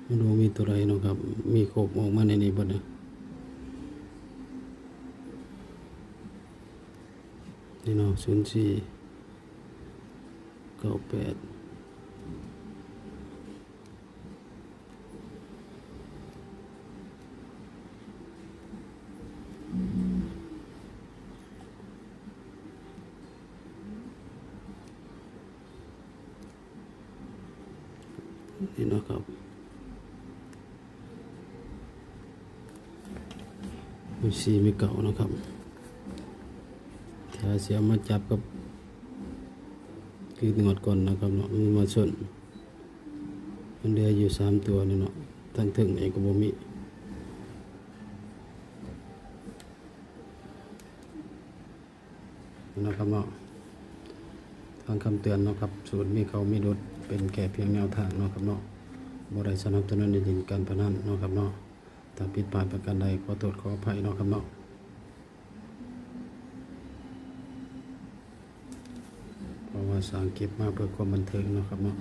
มาดูมีตัวไรเนาะครับมีโคบออกมาในนี้บ่เนี่ยนี่เนาะ0498นี่เนาะครับมี4มีเก่านะครับถ้าเสียมาจับกับคืองอดก่อนนะครับเนาะมันมาชนมันเหลืออยู่3ตัวนี่เนาะทั้งถึงไอ้ก็บ่มีนะครับเนาะทางคำเตือนเนาะครับสูตรมีเขามีรถเป็นแค่เพียงแนวทางเนาะครับเนาะบ่ได้สนับสนุนในเล่นการพนันเนาะครับเนาะถ้าผิดพลาดประการใดขอโทษขออภัยเนาะครับเนาะเพราะว่าสร้างเก็บมาเพื่อความบันเทิงเนาะครับเนาะ